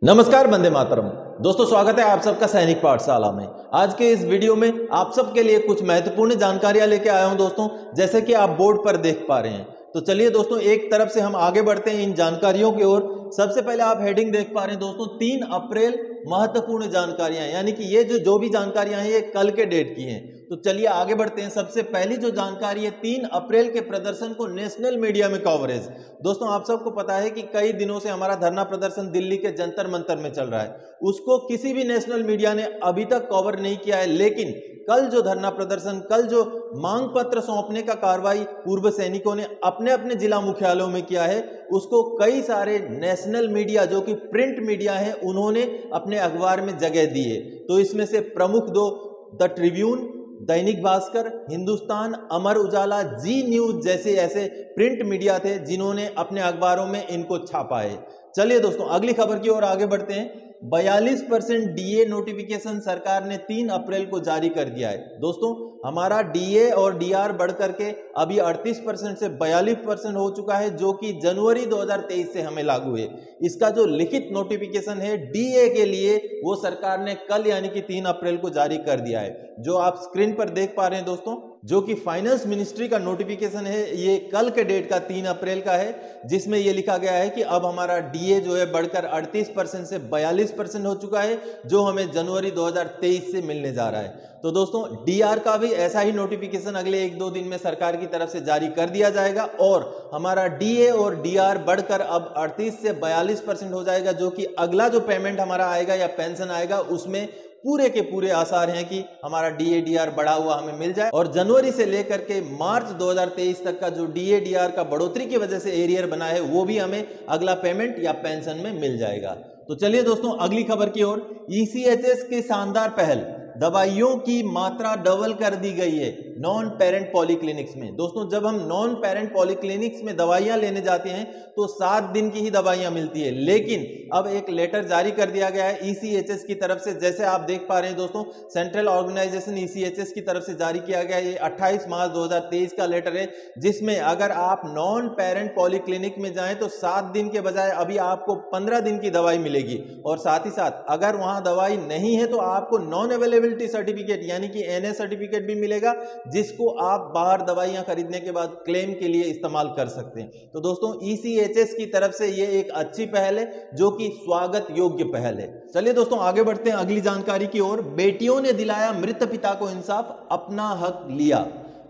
नमस्कार, वंदे मातरम। दोस्तों, स्वागत है आप सबका सैनिक पाठशाला में। आज के इस वीडियो में आप सबके लिए कुछ महत्वपूर्ण जानकारियां लेके आया हूं दोस्तों, जैसे कि आप बोर्ड पर देख पा रहे हैं। तो चलिए दोस्तों, एक तरफ से हम आगे बढ़ते हैं इन जानकारियों की ओर। सबसे पहले आप हेडिंग देख पा रहे हैं दोस्तों, 3 अप्रैल महत्वपूर्ण जानकारियां, यानी कि ये जो भी जानकारियां हैं ये कल के डेट की हैं। तो चलिए आगे बढ़ते हैं। सबसे पहली जो जानकारी है, 3 अप्रैल के प्रदर्शन को नेशनल मीडिया में कवरेज। दोस्तों, आप सबको पता है कि कई दिनों से हमारा धरना प्रदर्शन दिल्ली के जंतर मंतर में चल रहा है, उसको किसी भी नेशनल मीडिया ने अभी तक कवर नहीं किया है। लेकिन कल जो धरना प्रदर्शन, कल जो मांग पत्र सौंपने का कार्रवाई पूर्व सैनिकों ने अपने अपने जिला मुख्यालयों में किया है, उसको कई सारे नेशनल मीडिया जो कि प्रिंट मीडिया है उन्होंने अपने अखबार में जगह दी है। तो इसमें से प्रमुख दो, the Tribune, Dainik Bhaskar, Hindustan, Amar Ujala, ji news जैसे ऐसे प्रिंट मीडिया थे जिन्होंने अपने अखबारों में इनको छापा है। चलिए दोस्तों, अगली खबर की ओर आगे बढ़ते हैं। 42% डीए नोटिफिकेशन सरकार ने 3 अप्रैल को जारी कर दिया है। दोस्तों, हमारा डीए और डीआर बढ़ करके अभी 38% से 42% हो चुका है, जो कि जनवरी 2023 से हमें लागू है। इसका जो लिखित नोटिफिकेशन है डीए के लिए, वो सरकार ने कल यानी कि 3 अप्रैल को जारी कर दिया है। जो आप स्क्रीन पर देख पा रहे हैं दोस्तों, जो कि फाइनेंस मिनिस्ट्री का नोटिफिकेशन है, ये कल के डेट का 3 अप्रैल का है, जिसमें ये लिखा गया है कि अब हमारा डीए जो है बढ़कर 38% से 42% हो चुका है, जो हमें जनवरी 2023 से मिलने जा रहा है। तो दोस्तों, डीआर का भी ऐसा ही नोटिफिकेशन अगले 1-2 दिन में सरकार की तरफ से जारी कर दिया जाएगा और हमारा डीए और डीआर बढ़कर अब 38 से 42% हो जाएगा, जो कि अगला जो पेमेंट हमारा आएगा या पेंशन आएगा उसमें पूरे के पूरे आसार हैं कि हमारा डीए डीआर बढ़ा हुआ हमें मिल जाए। और जनवरी से लेकर के मार्च 2023 तक का जो डीए डीआर का बढ़ोतरी की वजह से एरियर बना है, वो भी हमें अगला पेमेंट या पेंशन में मिल जाएगा। तो चलिए दोस्तों, अगली खबर की ओर। ईसीएचएस की शानदार पहल, दवाइयों की मात्रा डबल कर दी गई है नॉन पेरेंट पॉलीक्लिनिक्स में। दोस्तों, जब हम नॉन पेरेंट पॉलीक्लिनिक्स में दवाइयां लेने जाते हैं तो 7 दिन की ही दवाइयां मिलती है, लेकिन अब एक लेटर जारी कर दिया गया है ईसीएचएस की तरफ से। जैसे आप देख पा रहे हैं दोस्तों, सेंट्रल ऑर्गेनाइजेशन ईसीएचएस की तरफ से जारी किया गया है। ये 28 मार्च 2023 का लेटर है, जिसमें अगर आप नॉन पेरेंट पॉलीक्लिनिक में जाएं तो 7 दिन के बजाय अभी आपको 15 दिन की दवाई मिलेगी। और साथ ही साथ अगर वहां दवाई नहीं है तो आपको नॉन अवेलेबिलिटी सर्टिफिकेट यानी कि एनए सर्टिफिकेट भी मिलेगा, जिसको आप बाहर दवाइयां खरीदने के बाद क्लेम के लिए इस्तेमाल कर सकते हैं। तो दोस्तों, ईसीएचएस की तरफ से ये एक अच्छी पहल है, जो कि स्वागत योग्य पहल है। चलिए दोस्तों, आगे बढ़ते हैं अगली जानकारी की ओर। बेटियों ने दिलाया मृत पिता को इंसाफ, अपना हक लिया।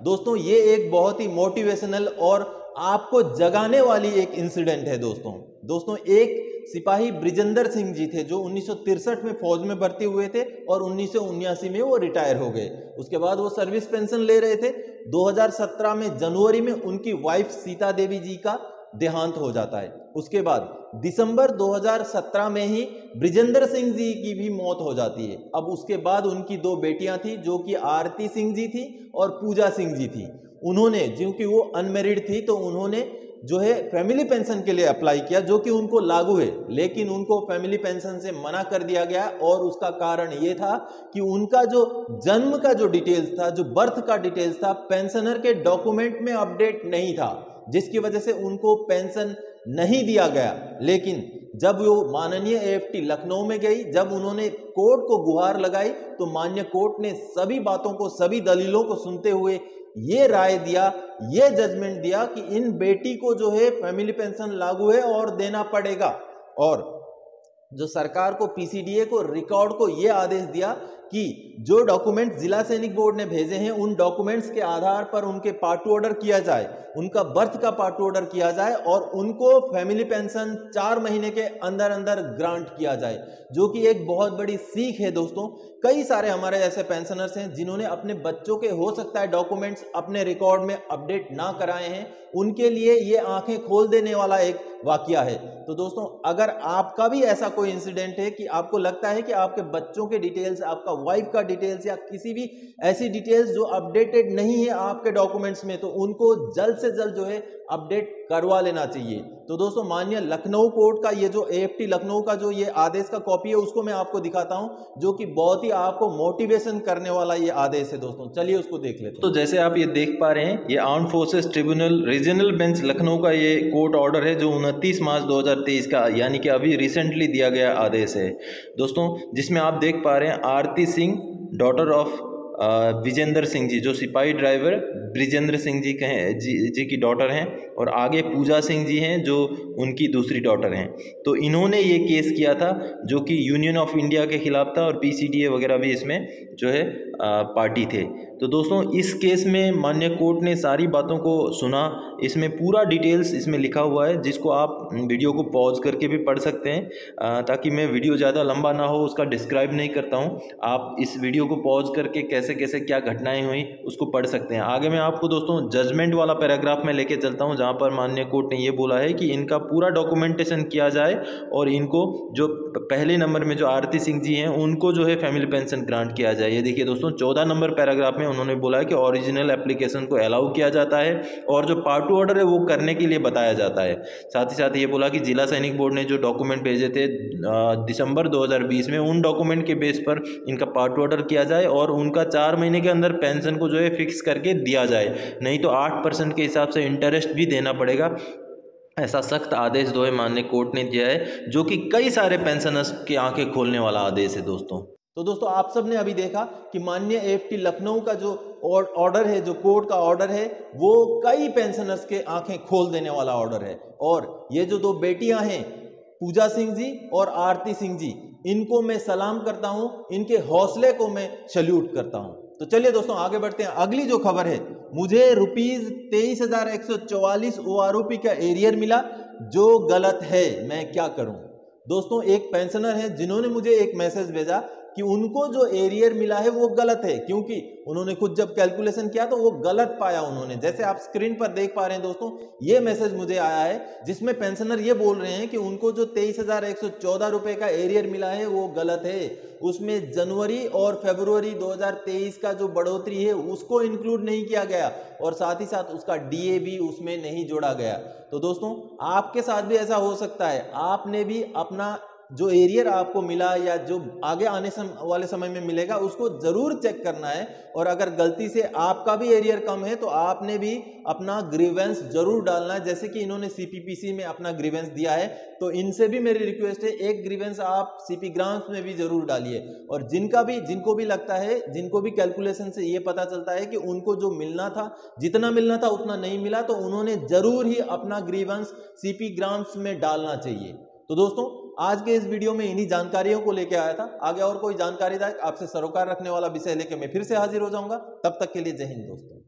दोस्तों, ये एक बहुत ही मोटिवेशनल और आपको जगाने वाली एक इंसिडेंट है दोस्तों, एक सिपाही ब्रिजेंद्र सिंह जी थे, जो 1963 में फौज में भर्ती हुए थे और 1979 में वो रिटायर हो गए। उसके बाद वो सर्विस पेंशन ले रहे थे। 2017 में जनवरी में उनकी वाइफ सीता देवी जी का देहांत हो जाता है। उसके बाद दिसंबर 2017 में ही ब्रिजेंद्र सिंह जी की भी मौत हो जाती है। अब उसके बाद उनकी 2 बेटियां थी, जो कि आरती सिंह जी थी और पूजा सिंह जी थी। उन्होंने, क्योंकि वो अनमेरिड थी, तो उन्होंने जो है फैमिली पेंशन के लिए अप्लाई किया, जो कि उनको लागू है, लेकिन उनको फैमिली पेंशन से मना कर दिया गया। और उसका कारण ये था कि उनका जो जन्म का जो डिटेल्स था, जो बर्थ का डिटेल्स था, पेंशनर के डॉक्यूमेंट में अपडेट नहीं था, जिसकी वजह से उनको पेंशन नहीं दिया गया। लेकिन जब वो माननीय एएफटी लखनऊ में गई, जब उन्होंने कोर्ट को गुहार लगाई, तो माननीय कोर्ट ने सभी बातों को, सभी दलीलों को सुनते हुए ये राय दिया, ये जजमेंट दिया कि इन बेटी को जो है फैमिली पेंशन लागू है और देना पड़ेगा। और जो सरकार को, पीसीडीए को, रिकॉर्ड को ये आदेश दिया कि जो डॉक्यूमेंट जिला सैनिक बोर्ड ने भेजे हैं, उन डॉक्यूमेंट्स के आधार पर उनके पार्ट टू ऑर्डर किया जाए, उनका बर्थ का पार्ट टू ऑर्डर किया जाए और उनको फैमिली पेंशन 4 महीने के अंदर अंदर ग्रांट किया जाए, जो कि एक बहुत बड़ी सीख है दोस्तों। कई सारे हमारे ऐसे पेंशनर्स हैं जिन्होंने अपने बच्चों के, हो सकता है, डॉक्यूमेंट्स अपने रिकॉर्ड में अपडेट ना कराए हैं, उनके लिए ये आंखें खोल देने वाला एक वाकया है। तो दोस्तों, अगर आपका भी ऐसा कोई इंसिडेंट है कि आपको लगता है कि आपके बच्चों के डिटेल्स, आपका वाइफ का डिटेल्स या किसी भी ऐसी डिटेल्स जो अपडेटेड नहीं है आपके डॉक्यूमेंट्स में, तो उनको जल्द से जल्द जो है अपडेट करवा लेना चाहिए। तो दोस्तों माननीय लखनऊ कोर्ट का ये जो AFT लखनऊ का जो ये आदेश का कॉपी है उसको मैं आपको दिखाता हूं, जो कि बहुत ही आपको मोटिवेशन करने वाला ये आदेश है दोस्तों। चलिए उसको देख लेते हैं। तो जैसे आप ये देख पा रहे हैं, ये armed forces tribunal regional bench Lucknow का ये कोर्ट ऑर्डर है जो 29 मार्च 2023 का यानी कि अभी रिसेंटली दिया गया आदेश है दोस्तों, जिसमें आप देख पा रहे हैं आरती सिंह डॉटर ऑफ विजेंद्र सिंह जी, जो सिपाही ड्राइवर ब्रिजेंद्र सिंह जी जी की डॉटर हैं, और आगे पूजा सिंह जी हैं जो उनकी दूसरी डॉटर हैं। तो इन्होंने ये केस किया था जो कि यूनियन ऑफ इंडिया के खिलाफ था, और PCTA वगैरह भी इसमें जो है पार्टी थे। तो दोस्तों इस केस में माननीय कोर्ट ने सारी बातों को सुना, इसमें पूरा डिटेल्स इसमें लिखा हुआ है, जिसको आप वीडियो को पॉज करके भी पढ़ सकते हैं, ताकि मैं वीडियो ज़्यादा लंबा ना हो उसका डिस्क्राइब नहीं करता हूँ। आप इस वीडियो को पॉज करके कैसे कैसे क्या घटनाएं हुई उसको पढ़ सकते हैं। आगे मैं आपको दोस्तों जजमेंट वाला पैराग्राफ में लेके चलता हूँ, जहाँ पर माननीय कोर्ट ने ये बोला है कि इनका पूरा डॉक्यूमेंटेशन किया जाए और इनको जो पहले नंबर में जो आरती सिंह जी हैं उनको जो है फैमिली पेंशन ग्रांट किया जाए। ये देखिए दोस्तों 14 नंबर पैराग्राफ में उन्होंने बोला है कि ओरिजिनल एप्लीकेशन को अलाउ किया जाता है और जो पार्ट 2 ऑर्डर है वो करने के लिए बताया जाता है। साथ ही साथ ये बोला कि जिला सैनिक बोर्ड ने जो डॉक्यूमेंट भेजे थे दिसंबर 2020 में, उन डॉक्यूमेंट के बेस पर इनका पार्ट 2 ऑर्डर किया जाए और उनका 4 महीने के अंदर पेंशन को जो है फिक्स करके दिया जाए, नहीं तो 8% के हिसाब से इंटरेस्ट भी देना पड़ेगा। ऐसा सख्त आदेश जो है माननीय कोर्ट ने दिया है, जो कि कई सारे पेंशनर्स की आंखें खोलने वाला आदेश है दोस्तों। तो दोस्तों आप सब ने अभी देखा कि माननीय AFT लखनऊ का जो ऑर्डर है, जो कोर्ट का ऑर्डर है, वो कई पेंशनर्स के आंखें खोल देने वाला ऑर्डर है। और ये जो 2 बेटियां हैं पूजा सिंह जी और आरती सिंह जी, इनको मैं सलाम करता हूं, इनके हौसले को मैं सैल्यूट करता हूं। तो चलिए दोस्तों आगे बढ़ते हैं। अगली जो खबर है, मुझे ₹23,144 OROP का एरियर मिला जो गलत है, मैं क्या करूं। दोस्तों एक पेंशनर है जिन्होंने मुझे एक मैसेज भेजा कि उनको जो एरियर मिला है वो गलत है, क्योंकि उन्होंने खुद जब कैलकुलेशन किया तो वो गलत पाया उन्होंने। जैसे आप स्क्रीन पर देख पा रहे हैं दोस्तों, ये मैसेज मुझे आया है जिसमें पेंशनर ये बोल रहे हैं कि उनको जो 23,114 रुपए का एरियर मिला है वो गलत है। उसमें जनवरी और फरवरी 2023 का जो बढ़ोतरी है उसको इंक्लूड नहीं किया गया, और साथ ही साथ उसका DA भी उसमें नहीं जोड़ा गया। तो दोस्तों आपके साथ भी ऐसा हो सकता है, आपने भी अपना जो एरियर आपको मिला या जो आगे आने वाले समय में मिलेगा उसको जरूर चेक करना है। और अगर गलती से आपका भी एरियर कम है तो आपने भी अपना ग्रीवेंस जरूर डालना है, जैसे कि इन्होंने CPPC में अपना ग्रीवेंस दिया है। तो इनसे भी मेरी रिक्वेस्ट है, एक ग्रीवेंस आप CP ग्राम्स में भी जरूर डालिए। और जिनको भी लगता है, जिनको भी कैलकुलेशन से ये पता चलता है कि उनको जो मिलना था, जितना मिलना था उतना नहीं मिला, तो उन्होंने जरूर ही अपना ग्रीवेंस CP ग्राम्स में डालना चाहिए। तो दोस्तों आज के इस वीडियो में इन्हीं जानकारियों को लेकर आया था। आगे और कोई जानकारीदायक आपसे सरोकार रखने वाला विषय लेकर मैं फिर से हाजिर हो जाऊंगा। तब तक के लिए जय हिंद दोस्तों।